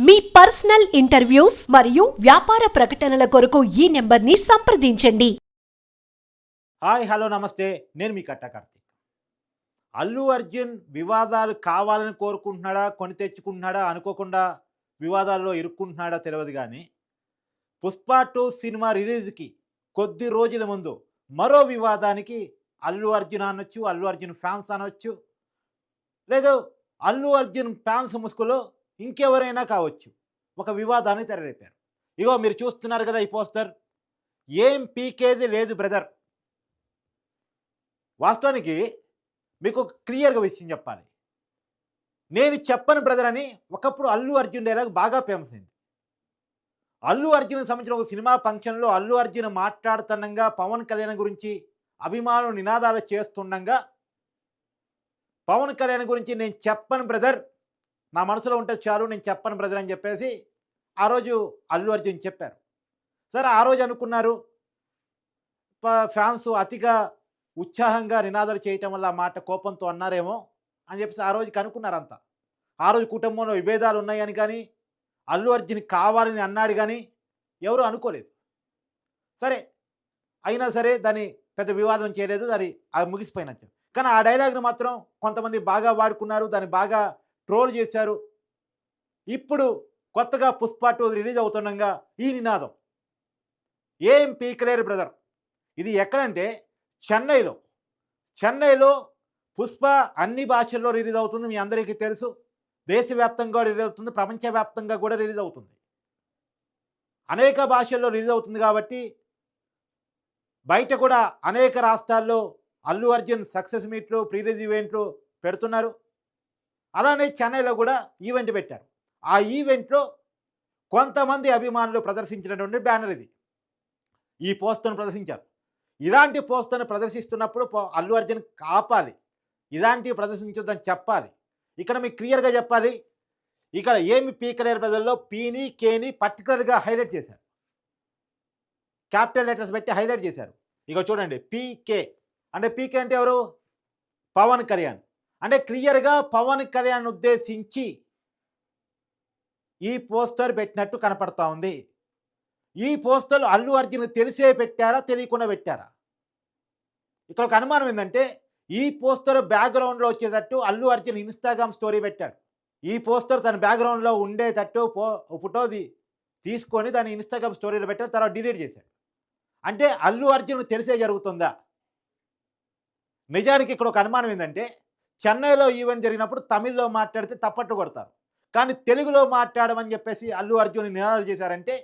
మీ personal interviews మరియు వ్యాపార ప్రకటనల కొరకు ఈ నెంబర్ని సంప్రదించండి. హాయ్ హలో నమస్తే, నేను మీ కట్టా కార్తీక్. అల్లు అర్జున్ వివాదాలు కావాలని కోరుకుంటున్నాడా, కొని తెచ్చుకుంటున్నాడా, అనుకోకుండా వివాదాల్లో ఇరుక్కుంటున్నాడా తెలియదు కానీ పుష్ప 2 సినిమా రిలీజ్కి కొద్ది రోజుల ముందు మరో వివాదానికి అల్లు అర్జున్ అనొచ్చు, అల్లు అర్జున్ ఫ్యాన్స్ అనొచ్చు, లేదు అల్లు అర్జున్ ఫ్యాన్స్ ముసుగులో ఇంకెవరైనా కావచ్చు, ఒక వివాదాన్ని తెరలేపారు. ఇగో మీరు చూస్తున్నారు కదా ఈ పోస్టర్. ఏం పీకేది లేదు బ్రదర్. వాస్తవానికి మీకు క్లియర్గా విషయం చెప్పాలి. నేను చెప్పను బ్రదర్ అని ఒకప్పుడు అల్లు అర్జున్ డైలాగ్ బాగా ఫేమస్ అయింది. అల్లు అర్జున్కి సంబంధించిన ఒక సినిమా ఫంక్షన్లో అల్లు అర్జున్ మాట్లాడుతుండగా పవన్ కళ్యాణ్ గురించి అభిమానులు నినాదాలు చేస్తుండగా పవన్ కళ్యాణ్ గురించి నేను చెప్పను బ్రదర్, నా మనసులో ఉంటే చాలు, నేను చెప్పను బ్రదర్ అని చెప్పేసి ఆ రోజు అల్లు అర్జున్ చెప్పారు. సరే, ఆ రోజు అనుకున్నారు ఫ్యాన్స్ అతిగా ఉత్సాహంగా నినాదాలు చేయటం వల్ల ఆ మాట కోపంతో అన్నారేమో అని చెప్పేసి ఆ రోజుకి అనుకున్నారంతా. ఆ రోజు కుటుంబంలో విభేదాలు ఉన్నాయని కానీ అల్లు అర్జున్ కావాలని అన్నాడు కానీ ఎవరు అనుకోలేదు. సరే, అయినా సరే దాన్ని పెద్ద వివాదం చేయలేదు, అది ముగిసిపోయినచ్చు. కానీ ఆ డైలాగ్ను మాత్రం కొంతమంది బాగా వాడుకున్నారు, దాన్ని బాగా ట్రోల్ చేశారు. ఇప్పుడు కొత్తగా పుష్ప 2 రిలీజ్ అవుతుండగా ఈ నినాదం, ఏం పీకలేరు బ్రదర్. ఇది ఎక్కడంటే చెన్నైలో పుష్ప అన్ని భాషల్లో రిలీజ్ అవుతుంది, మీ అందరికీ తెలుసు. దేశవ్యాప్తంగా రిలీజ్ అవుతుంది, ప్రపంచవ్యాప్తంగా కూడా రిలీజ్ అవుతుంది, అనేక భాషల్లో రిలీజ్ అవుతుంది. కాబట్టి బయట కూడా అనేక రాష్ట్రాల్లో అల్లు అర్జున్ సక్సెస్ మీట్లు, ప్రీ రిలీజ్ ఈవెంట్లు పెడుతున్నారు. అలానే చెన్నైలో కూడా ఈవెంట్ పెట్టారు. ఆ ఈవెంట్లో కొంతమంది అభిమానులు ప్రదర్శించినటువంటి బ్యానర్ ఇది. ఈ పోస్టర్ను ప్రదర్శించారు. ఇలాంటి పోస్టర్ను ప్రదర్శిస్తున్నప్పుడు అల్లు అర్జున్ కాపాలి, ఇలాంటివి ప్రదర్శించొద్దని చెప్పాలి. ఇక్కడ మీకు క్లియర్గా చెప్పాలి. ఇక్కడ ఏమి పీకలేరు ప్రజల్లో పీని కేని పర్టికులర్గా హైలైట్ చేశారు, క్యాపిటల్ లెటర్స్ పెట్టి హైలైట్ చేశారు. ఇక చూడండి, పీకే అంటే పీకే అంటే ఎవరు? పవన్ కళ్యాణ్. అంటే క్లియర్గా పవన్ కళ్యాణ్ ఉద్దేశించి ఈ పోస్టర్ పెట్టినట్టు కనపడతా ఉంది. ఈ పోస్టర్లు అల్లు అర్జున్ తెలిసే పెట్టారా, తెలియకుండా పెట్టారా? ఇక్కడ ఒక అనుమానం ఏంటంటే, ఈ పోస్టర్ బ్యాక్గ్రౌండ్లో వచ్చేటట్టు అల్లు అర్జున్ ఇన్స్టాగ్రామ్ స్టోరీ పెట్టాడు. ఈ పోస్టర్ తన బ్యాక్గ్రౌండ్లో ఉండేటట్టు ఫోటో తీసుకొని దాన్ని ఇన్స్టాగ్రామ్ స్టోరీలో పెట్టాడు, తర్వాత డిలీట్ చేశాడు. అంటే అల్లు అర్జున్ తెలిసే జరుగుతుందా? నిజానికి ఇక్కడ ఒక అనుమానం ఏంటంటే, చెన్నైలో ఈవెంట్ జరిగినప్పుడు తమిళ్లో మాట్లాడితే తప్పట్టు కొడతారు, కానీ తెలుగులో మాట్లాడమని చెప్పేసి అల్లు అర్జున్ నినాదాలు చేశారంటే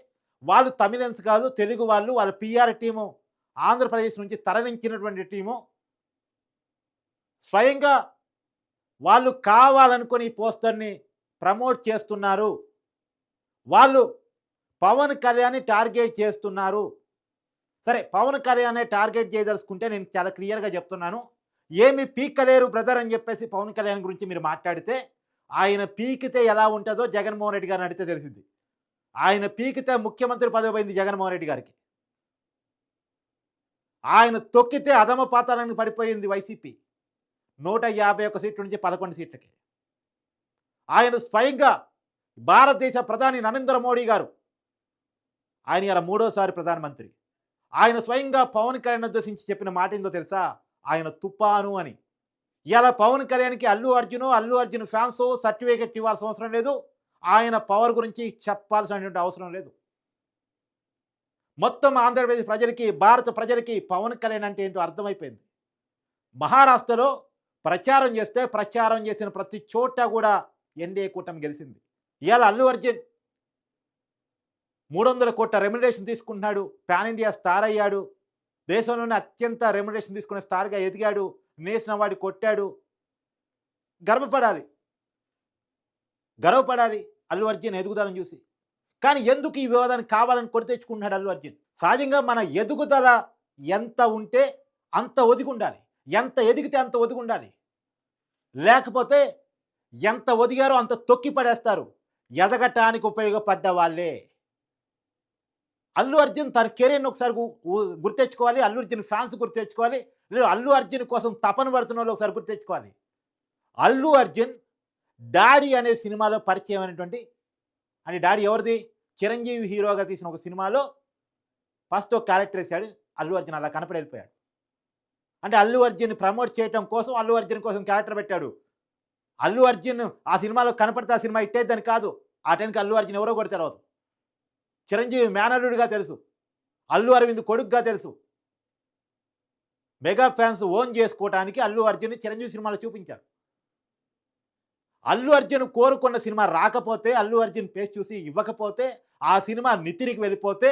వాళ్ళు తమిళన్స్ కాదు, తెలుగు వాళ్ళు, వాళ్ళ పిఆర్ టీము ఆంధ్రప్రదేశ్ నుంచి తరలించినటువంటి టీము స్వయంగా వాళ్ళు కావాలనుకుని ఈ పోస్టర్ని ప్రమోట్ చేస్తున్నారు, వాళ్ళు పవన్ కళ్యాణ్ని టార్గెట్ చేస్తున్నారు. సరే, పవన్ కళ్యాణ్ టార్గెట్ చేయదలుచుకుంటే నేను చాలా క్లియర్గా చెప్తున్నాను, ఏమి పీకలేరు బ్రదర్ అని చెప్పేసి పవన్ కళ్యాణ్ గురించి మీరు మాట్లాడితే ఆయన పీకితే ఎలా ఉంటుందో జగన్మోహన్ రెడ్డి గారిని అడిగితే తెలిసింది. ఆయన పీకితే ముఖ్యమంత్రి పదవి పోయింది జగన్మోహన్ రెడ్డి గారికి. ఆయన తొక్కితే అధమ పాతాళానికి పడిపోయింది వైసీపీ, 151 సీట్ల నుంచి 11 సీట్లకి. ఆయన స్వయంగా భారతదేశ ప్రధాని నరేంద్ర మోడీ గారు, ఆయన ఇలా 3వ సారి ప్రధానమంత్రి, ఆయన స్వయంగా పవన్ కళ్యాణ్ ఉద్దేశించి చెప్పిన మాట ఏందో తెలుసా? ఆయన తుపాను అని. ఇలా పవన్ కళ్యాణ్కి అల్లు అర్జున్ ఫ్యాన్స్ సర్టిఫికెట్ ఇవ్వాల్సిన అవసరం లేదు, ఆయన పవర్ గురించి చెప్పాల్సినటువంటి అవసరం లేదు. మొత్తం ఆంధ్రప్రదేశ్ ప్రజలకి, భారత ప్రజలకి పవన్ కళ్యాణ్ అంటే ఏంటో అర్థమైపోయింది. మహారాష్ట్రలో ప్రచారం చేసిన ప్రతి చోట కూడా ఎన్డీఏ కూటమి గెలిచింది. ఇవాళ అల్లు అర్జున్ 300 కోట్ల రెమ్యునరేషన్ తీసుకుంటున్నాడు, పాన్ ఇండియా స్టార్ అయ్యాడు, దేశంలోనే అత్యంత రెమ్యునరేషన్ తీసుకునే స్టార్గా ఎదిగాడు, నేషనల్ అవార్డు కొట్టాడు. గర్వపడాలి అల్లు అర్జున్ ఎదుగుదలను చూసి. కానీ ఎందుకు ఈ వివాదాన్ని కావాలని కొని తెచ్చుకుంటున్నాడు అల్లు అర్జున్? సహజంగా మన ఎదుగుదల ఎంత ఉంటే అంత ఒదిగి ఉండాలి, ఎంత ఎదిగితే అంత ఒదిగి ఉండాలి. లేకపోతే ఎంత ఒదిగారో అంత తొక్కి పడేస్తారు. ఎదగటానికి ఉపయోగపడ్డ వాళ్ళే. అల్లు అర్జున్ తన కెరీర్ని ఒకసారి గుర్తెచ్చుకోవాలి, అల్లు అర్జున్ ఫ్యాన్స్ గుర్తెచ్చుకోవాలి, లేదు అల్లు అర్జున్ కోసం తపన పడుతున్న వాళ్ళు ఒకసారి గుర్తెచ్చుకోవాలి. అల్లు అర్జున్ డాడీ అనే సినిమాలో పరిచయం అయినటువంటి అని డాడీ ఎవరిది? చిరంజీవి హీరోగా తీసిన ఒక సినిమాలో ఫస్ట్ ఒక క్యారెక్టర్ వేశాడు. అల్లు అర్జున్ అలా కనపడి వెళ్ళిపోయాడు. అంటే అల్లు అర్జున్ ప్రమోట్ చేయటం కోసం అల్లు అర్జున్ కోసం క్యారెక్టర్ పెట్టాడు. అల్లు అర్జున్ ఆ సినిమాలో కనపడితే ఆ సినిమా హిట్ అయిద్దని కాదు. ఆ టైంకి అల్లు అర్జున్ ఎవరో కూడా తెలవదు. చిరంజీవి మేనల్లుడిగా తెలుసు. అల్లు అరవింద్ కొడుకుగా తెలుసు. మెగా ఫ్యాన్స్ ఓన్ చేసుకోవడానికి అల్లు అర్జున్ చిరంజీవి సినిమాలో చూపించారు. అల్లు అర్జున్ కోరుకున్న సినిమా రాకపోతే, అల్లు అర్జున్ ఫేస్ చూసి ఇవ్వకపోతే, ఆ సినిమా నితిరికి వెళ్ళిపోతే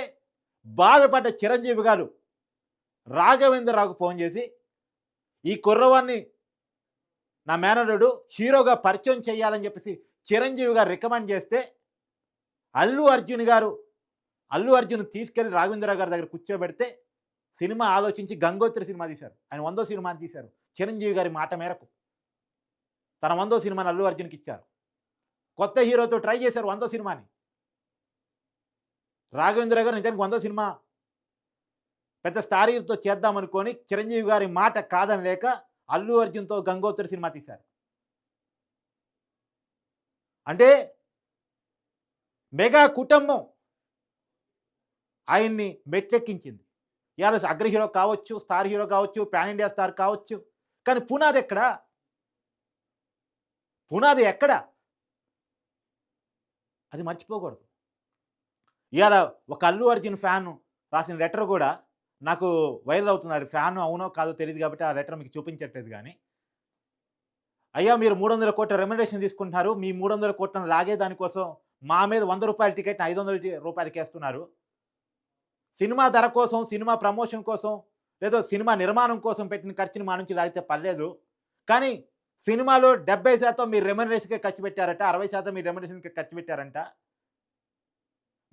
బాధపడ్డ చిరంజీవి గారు రాఘవేంద్రరావుకు ఫోన్ చేసి ఈ కుర్రవాన్ని నా మేనల్లుడు హీరోగా పరిచయం చేయాలని చెప్పేసి చిరంజీవి గారు రికమెండ్ చేస్తే అల్లు అర్జున్ తీసుకెళ్లి రాఘవేంద్రరావు గారి దగ్గర కూర్చోబెడితే సినిమా ఆలోచించి గంగోత్రి సినిమా తీశారు. ఆయన 100వ సినిమాని తీశారు. చిరంజీవి గారి మాట మేరకు తన 100వ సినిమాని అల్లు అర్జున్కి ఇచ్చారు. కొత్త హీరోతో ట్రై చేశారు 100వ సినిమాని. రాఘవేంద్ర గారు నిజానికి 100వ సినిమా పెద్ద స్టార్ హీరోతో చేద్దామనుకొని చిరంజీవి గారి మాట కాదని లేక అల్లు అర్జున్తో గంగోత్రి సినిమా తీశారు. అంటే మెగా కుటుంబం ఆయన్ని మెట్లెక్కించింది. ఇవాళ అగ్ర హీరో కావచ్చు, స్టార్ హీరో కావచ్చు, పాన్ ఇండియా స్టార్ కావచ్చు. కానీ పునాది ఎక్కడా? పునాది ఎక్కడ? అది మర్చిపోకూడదు. ఇవాళ ఒక అల్లు అర్జున్ ఫ్యాన్ రాసిన లెటర్ కూడా నాకు వైరల్ అవుతున్నారు. ఫ్యాన్ అవునో కాదో తెలియదు కాబట్టి ఆ లెటర్ మీకు చూపించట్లేదు. కానీ అయ్యా మీరు 300 కోట్ల రెమ్యునరేషన్ తీసుకుంటున్నారు. మీ 300 కోట్లను లాగే దానికోసం మా మీద 100 రూపాయల టికెట్ని 500 రూపాయలకి వేస్తున్నారు. సినిమా ధర కోసం, సినిమా ప్రమోషన్ కోసం, లేదో సినిమా నిర్మాణం కోసం పెట్టిన ఖర్చుని మా నుంచి లాగితే పర్లేదు. కానీ సినిమాలో 70% మీరు రెమ్యునరేషన్కే ఖర్చు పెట్టారట, 60% మీరు రెమ్యునరేషన్కి ఖర్చు పెట్టారంట.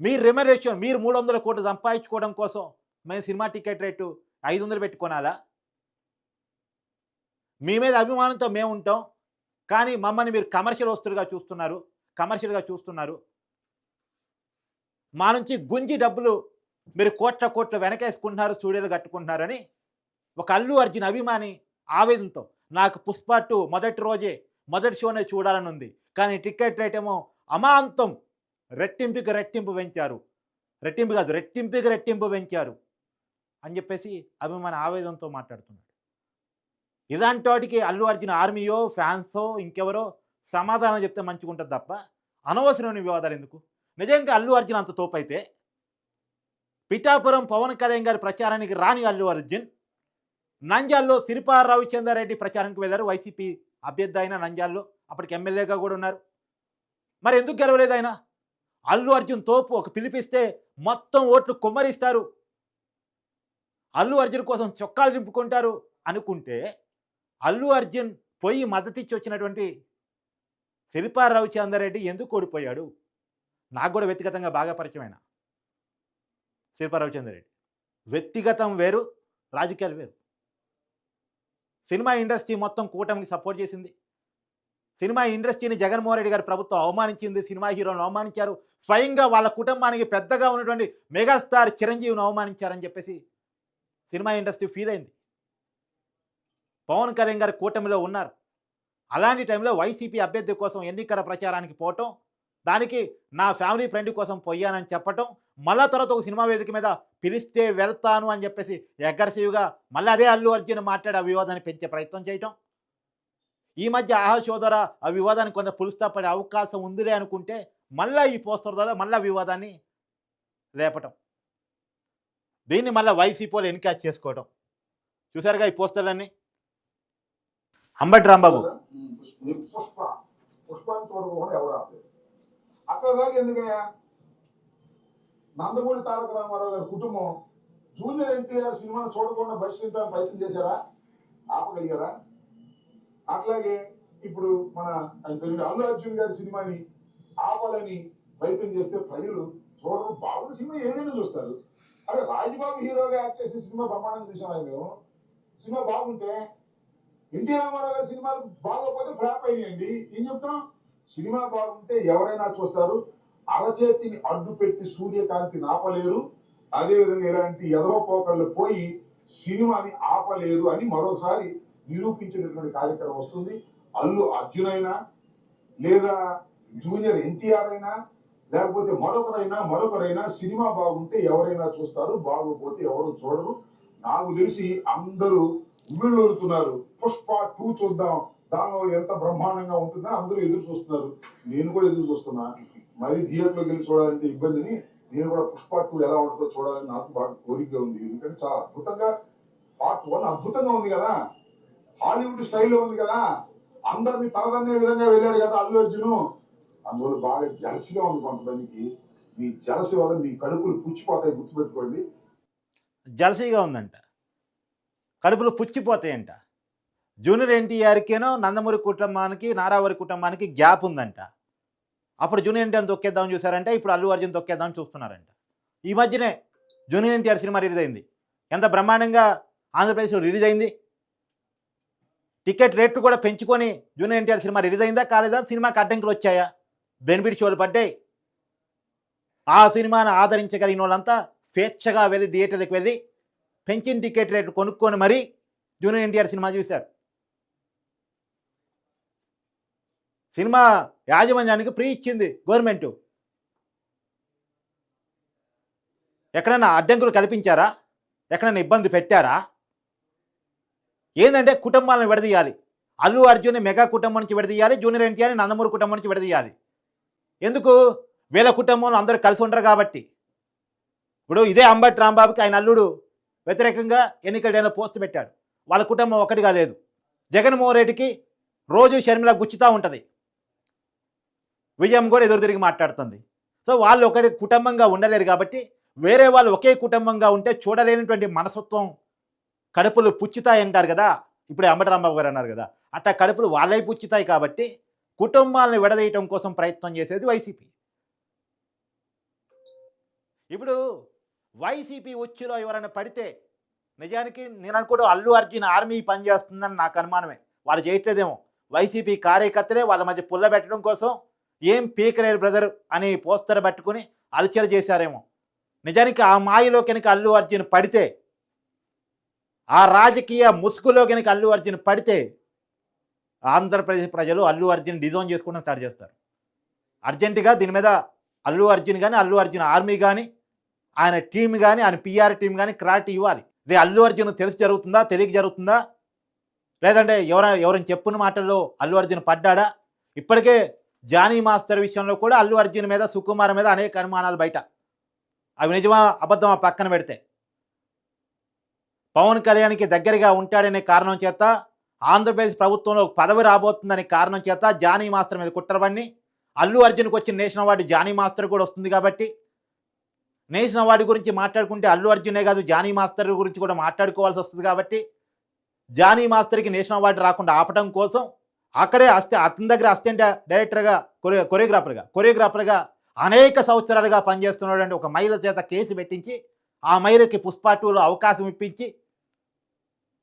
మీ రెమ్యునరేషన్ మీరు 300 కోట్లు సంపాదించుకోవడం కోసం మేము సినిమా టికెట్ రేటు 500 పెట్టుకోనాలా? మీ మీద అభిమానంతో మేము ఉంటాం. కానీ మమ్మల్ని మీరు కమర్షియల్ వస్తువులుగా చూస్తున్నారు, కమర్షియల్గా చూస్తున్నారు. మా నుంచి గుంజి డబ్బులు మీరు కోట్ల వెనకేసుకుంటున్నారు, స్టూడియోలు కట్టుకుంటున్నారని ఒక అల్లు అర్జున్ అభిమాని ఆవేదనతో నాకు పుష్ప 2 మొదటి షోనే చూడాలని ఉంది. కానీ టికెట్ రేట్ ఏమో అమాంతం రెట్టింపుకి పెంచారు. రెట్టింపుకి పెంచారు అని చెప్పేసి అభిమాని ఆవేదనతో మాట్లాడుతున్నాడు. ఇలాంటి వాటికి అల్లు అర్జున్ ఆర్మీయో, ఫ్యాన్సో, ఇంకెవరో సమాధానం చెప్తే మంచిగా ఉంటుంది తప్ప అనవసరమైన వివాదాలు ఎందుకు? నిజంగా అల్లు అర్జున్ అంత తోపైతే పిఠాపురం పవన్ కళ్యాణ్ గారి ప్రచారానికి రాని అల్లు అర్జున్ నంద్యాలలో సిరిపా రవిచంద్రారెడ్డి ప్రచారానికి వెళ్ళారు. వైసీపీ అభ్యర్థి అయిన నంద్యాలలో అప్పటికి ఎమ్మెల్యేగా కూడా ఉన్నారు. మరి ఎందుకు గెలవలేదు ఆయన? అల్లు అర్జున్ తోపు ఒక పిలిపిస్తే మొత్తం ఓట్లు కుమ్మరిస్తారు, అల్లు అర్జున్ కోసం చొక్కాలు దింపుకుంటారు అనుకుంటే అల్లు అర్జున్ పోయి మద్దతిచ్చి వచ్చినటువంటి సిరిపా రవిచంద్రారెడ్డి ఎందుకు ఓడిపోయాడు? నాకు కూడా వ్యక్తిగతంగా బాగా పరిచయమైన సిరిపా రవిచంద్రారెడ్డి. వ్యక్తిగతం వేరు, రాజకీయాలు వేరు. సినిమా ఇండస్ట్రీ మొత్తం కూటమికి సపోర్ట్ చేసింది. సినిమా ఇండస్ట్రీని జగన్మోహన్ రెడ్డి గారి ప్రభుత్వం అవమానించింది. సినిమా హీరోలను అవమానించారు. స్వయంగా వాళ్ళ కుటుంబానికి పెద్దగా ఉన్నటువంటి మెగాస్టార్ చిరంజీవిని అవమానించారని చెప్పేసి సినిమా ఇండస్ట్రీ ఫీల్ అయింది. పవన్ కళ్యాణ్ గారి కూటమిలో ఉన్నారు. అలాంటి టైంలో వైసీపీ అభ్యర్థి కోసం ఎన్నికల ప్రచారానికి పోవటం, దానికి నా ఫ్యామిలీ ఫ్రెండ్ కోసం పోయానని చెప్పటం, మళ్ళా తర్వాత ఒక సినిమా వేదిక మీద పిలిస్తే వెళ్తాను అని చెప్పేసి అగ్రెసివ్గా మళ్ళీ అదే అల్లు అర్జున్ మాట్లాడి ఆ వివాదాన్ని పెంచే ప్రయత్నం చేయటం. ఈ మధ్య ఆహా సోదర ఆ వివాదాన్ని కొంత పులుస్తా పడే అవకాశం ఉందిలే అనుకుంటే మళ్ళీ ఈ పోస్టర్ ద్వారా మళ్ళీ వివాదాన్ని లేపటం, దీన్ని మళ్ళీ వైసీపీలో ఎన్కాచ్ చేసుకోవటం. చూసారుగా ఈ పోస్టర్లన్నీ. అంబటి రాంబాబు పుష్పాన్ని చూడకుండా ఎవరు ఆపలేదు. అక్కడ దాకా ఎందుకయ్యా? నందమూరి తారక రామారావు గారి కుటుంబం జూనియర్ ఎన్టీఆర్ సినిమాను చూడకుండా బహిష్కరించాలని ప్రయత్నం చేశారా? ఆపగలిగారా? అట్లాగే ఇప్పుడు మన అల్లు అర్జున్ గారి సినిమాని ఆపాలని ప్రయత్నం చేస్తే ప్రజలు చూడరు. బాగున్న సినిమా ఏదైనా చూస్తారు. అరే రాజబాబు హీరోగా యాక్ట్ చేసిన సినిమా బ్రహ్మాండంగా చూసాం. మేము సినిమా బాగుంటే, ఎన్టీ రామారావు గారి సినిమాలు బాగోకపోతే ఫ్లాప్ అయినాయండి. ఏం చెప్తాం? సినిమా బాగుంటే ఎవరైనా చూస్తారు. అరచేతిని అడ్డు పెట్టి సూర్యకాంతిని ఆపలేరు. అదేవిధంగా ఇలాంటి ఎదవపోకళ్ళు పోయి సినిమాని ఆపలేరు అని మరోసారి నిరూపించేటటువంటి కార్యక్రమం వస్తుంది. అల్లు అర్జున్ అయినా, లేదా జూనియర్ ఎన్టీఆర్ అయినా, లేకపోతే మరొకరైనా సినిమా బాగుంటే ఎవరైనా చూస్తారు, బాగోపోతే ఎవరు చూడరు. నాకు తెలిసి అందరూ ఉవ్విళ్ళూరుతున్నారు. పుష్ప 2 చూద్దాం, దానిలో ఎంత బ్రహ్మాండంగా ఉంటుందని అందరూ ఎదురు చూస్తున్నారు. నేను కూడా ఎదురు చూస్తున్నా. మరి థియేటర్లోకి వెళ్ళి చూడాలంటే ఇబ్బందిని నేను కూడా పుష్ప 2 ఎలా ఉంటుందో చూడాలని నాకు బాగా కోరికగా ఉంది. ఎందుకంటే చాలా అద్భుతంగా పార్ట్ 1 అద్భుతంగా ఉంది కదా, హాలీవుడ్ స్టైల్లో ఉంది కదా, అందరినీ తలదన్నే విధంగా వెళ్ళాడు కదా అల్లు అర్జున్. అందువల్ల బాగా జలసిగా ఉంది కొంతమందికి. మీ జలసి వల్ల మీ కడుపులు పుచ్చిపోతాయి, గుర్తుపెట్టుకోండి. జలసీగా ఉందంట, కడుపులు పుచ్చిపోతాయంట. జూనియర్ ఎన్టీఆర్కేనో నందమూరి కుటుంబానికి నారావారి కుటుంబానికి గ్యాప్ ఉందంట. అప్పుడు జూనియర్ ఎన్టీఆర్ని తొక్కేద్దామని చూసారంటే ఇప్పుడు అల్లు అర్జున్ తొక్కేద్దామని చూస్తున్నారంట. ఈ మధ్యనే జూనియర్ ఎన్టీఆర్ సినిమా రిలీజ్ అయింది. ఎంత బ్రహ్మాండంగా ఆంధ్రప్రదేశ్లో రిలీజ్ అయింది. టికెట్ రేట్లు కూడా పెంచుకొని జూనియర్ ఎన్టీఆర్ సినిమా రిలీజ్ అయిందా కాలేదా, సినిమాకి అడ్డంకులు వచ్చాయా, బెనిఫిట్ షోలు పడ్డాయి. ఆ సినిమాను ఆదరించగలిగిన వాళ్ళంతా స్వేచ్ఛగా వెళ్ళి థియేటర్కి వెళ్ళి పెంచిన టికెట్ రేట్లు కొనుక్కొని మరీ జూనియర్ ఎన్టీఆర్ సినిమా చూశారు. సినిమా యాజమాన్యానికి ఫ్రీ ఇచ్చింది గవర్నమెంట్. ఎక్కడైనా అడ్డంకులు కల్పించారా, ఎక్కడైనా ఇబ్బంది పెట్టారా? ఏంటంటే కుటుంబాలను విడదీయాలి. అల్లు అర్జున్ మెగా కుటుంబం నుంచి విడదీయాలి, జూనియర్ ఎన్టీఆర్ నందమూరి కుటుంబం నుంచి విడదీయాలి. ఎందుకు? వీళ్ళ కుటుంబంలో అందరూ కలిసి ఉండరు కాబట్టి. ఇప్పుడు ఇదే అంబటి రాంబాబుకి ఆయన అల్లుడు వ్యతిరేకంగా ఎన్నికలైన పోస్ట్ పెట్టాడు. వాళ్ళ కుటుంబం ఒకటిగా లేదు. జగన్మోహన్ రెడ్డికి రోజు షర్మిల గుచ్చుతూ ఉంటుంది, విజయం కూడా ఎదురు తిరిగి మాట్లాడుతుంది. సో వాళ్ళు ఒకటి కుటుంబంగా ఉండలేరు కాబట్టి వేరే వాళ్ళు ఒకే కుటుంబంగా ఉంటే చూడలేనటువంటి మనస్తత్వం, కడుపులు పుచ్చుతాయి అంటారు కదా, ఇప్పుడే అంబటి రాంబాబు గారు అన్నారు కదా, అట్లా కడుపులు వాళ్ళై పుచ్చుతాయి కాబట్టి కుటుంబాలను విడదీయటం కోసం ప్రయత్నం చేసేది వైసీపీ. ఇప్పుడు వైసీపీ ఉచ్చులో ఎవరైనా పడితే నిజానికి నేను అనుకోవడం అల్లు అర్జున్ ఆర్మీ పనిచేస్తుందని నాకు అనుమానమే. వాళ్ళు చేయట్లేదేమో, వైసీపీ కార్యకర్తలే వాళ్ళ మధ్య పుల్లబెట్టడం కోసం ఏం పీకలేరు బ్రదర్ అని పోస్టర్ పట్టుకుని అలచలు చేశారేమో. నిజానికి ఆ మాయలో కనుక అల్లు అర్జున్ పడితే, ఆ రాజకీయ ముసుగులో కనుక అల్లు అర్జున్ పడితే ఆంధ్రప్రదేశ్ ప్రజలు అల్లు అర్జున్ డిజోన్ చేసుకోవడం స్టార్ట్ చేస్తారు. అర్జెంటుగా దీని మీద అల్లు అర్జున్ కానీ, అల్లు అర్జున్ ఆర్మీ కానీ, ఆయన టీం కానీ, ఆయన పిఆర్ టీం కానీ క్లారిటీ ఇవ్వాలి. ఇది అల్లు అర్జున్ తెలిసి జరుగుతుందా, తెలియక జరుగుతుందా, లేదంటే ఎవరైనా చెప్పున్న మాటల్లో అల్లు అర్జున్ పడ్డాడా? ఇప్పటికే జానీ మాస్టర్ విషయంలో కూడా అల్లు అర్జున్ మీద, సుకుమార్ మీద అనేక అనుమానాలు బయట. అవి నిజమా అబద్ధమా పక్కన పెడితే, పవన్ కళ్యాణ్కి దగ్గరగా ఉంటాడనే కారణం చేత, ఆంధ్రప్రదేశ్ ప్రభుత్వంలో పదవి రాబోతుందనే కారణం చేత జానీ మాస్టర్ మీద కుట్రబడి అల్లు అర్జున్కి వచ్చిన నేషనల్ అవార్డు జానీ మాస్టర్ కూడా వస్తుంది కాబట్టి, నేషనల్ అవార్డు గురించి మాట్లాడుకుంటే అల్లు అర్జునే కాదు జానీ మాస్టర్ గురించి కూడా మాట్లాడుకోవాల్సి వస్తుంది కాబట్టి, జానీ మాస్టర్కి నేషనల్ అవార్డు రాకుండా ఆపడం కోసం అక్కడే అతని దగ్గర అసిస్టెంట్ డైరెక్టర్గా, కొరియోగ్రాఫర్గా అనేక సంవత్సరాలుగా పనిచేస్తున్నాడు. ఒక మహిళ చేత కేసు పెట్టించి ఆ మహిళకి పుష్ప 2లో అవకాశం ఇప్పించి,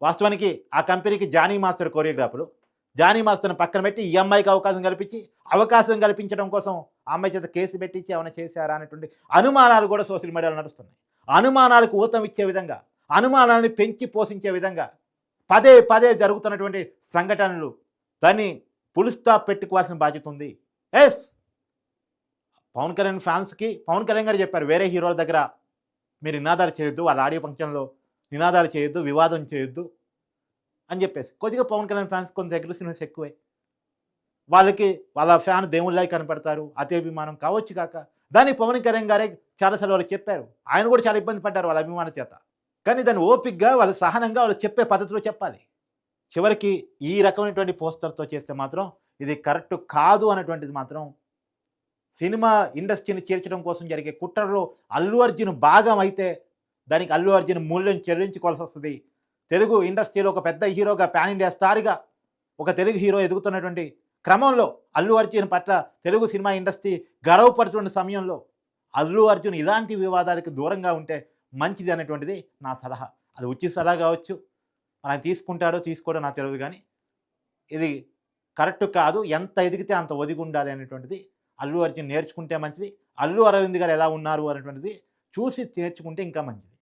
వాస్తవానికి ఆ కంపెనీకి జానీ మాస్టర్ కొరియోగ్రాఫరు, జానీ మాస్టర్ని పక్కన పెట్టి ఈ అమ్మాయికి అవకాశం కల్పించడం కోసం ఆ అమ్మాయి చేత కేసు పెట్టించి ఏమైనా చేశారా అనేటువంటి అనుమానాలు కూడా సోషల్ మీడియాలో నడుస్తున్నాయి. అనుమానాలకు ఊతం ఇచ్చే విధంగా, అనుమానాన్ని పెంచి పోషించే విధంగా పదే పదే జరుగుతున్నటువంటి సంఘటనలు, దాన్ని ఫుల్ స్టాప్ పెట్టుకోవాల్సిన బాధ్యత ఉంది. ఎస్, పవన్ కళ్యాణ్ ఫ్యాన్స్కి పవన్ కళ్యాణ్ గారు చెప్పారు, వేరే హీరోల దగ్గర మీరు నినాదాలు చేయొద్దు, వాళ్ళ ఆడియో ఫంక్షన్లో నినాదాలు చేయొద్దు, వివాదం చేయొద్దు అని చెప్పేసి. కొద్దిగా పవన్ కళ్యాణ్ ఫ్యాన్స్ కొంత అగ్రెసివ్నెస్ ఎక్కువే. వాళ్ళకి వాళ్ళ ఫ్యాన్ దేవుళ్ళకి కనపడతారు, అత్యభిమానం కావచ్చు కాక, దాన్ని పవన్ కళ్యాణ్ గారే చాలాసార్లు వాళ్ళు చెప్పారు. ఆయన కూడా చాలా ఇబ్బంది పడ్డారు వాళ్ళ అభిమానం చేత. కానీ దాన్ని ఓపిక్గా వాళ్ళు సహనంగా వాళ్ళు చెప్పే పద్ధతిలో చెప్పాలి. చివరికి ఈ రకమైనటువంటి పోస్టర్తో చేస్తే మాత్రం ఇది కరెక్ట్ కాదు అన్నటువంటిది మాత్రం, సినిమా ఇండస్ట్రీని చేర్చడం కోసం జరిగే కుట్రలో అల్లు అర్జున్ భాగం అయితే దానికి అల్లు అర్జున్ మూల్యం చెల్లించుకోవాల్సి వస్తుంది. తెలుగు ఇండస్ట్రీలో ఒక పెద్ద హీరోగా, పాన్ ఇండియా స్టార్గా ఒక తెలుగు హీరో ఎదుగుతున్నటువంటి క్రమంలో అల్లు అర్జున్ పట్ల తెలుగు సినిమా ఇండస్ట్రీ గర్వపడుతున్న సమయంలో అల్లు అర్జున్ ఇలాంటి వివాదాలకు దూరంగా ఉంటే మంచిది అనేటువంటిది నా సలహా. అది ఉచిత సలహా కావచ్చు, ఆయన తీసుకుంటాడో తీసుకోవడో నాకు తెలియదు, కానీ ఇది కరెక్ట్ కాదు. ఎంత ఎదిగితే అంత ఒదిగి ఉండాలి అనేటువంటిది అల్లు అర్జున్ నేర్చుకుంటే మంచిది. అల్లు అరవింద్ గారు ఎలా ఉన్నారు అనేటువంటిది చూసి నేర్చుకుంటే ఇంకా మంచిది.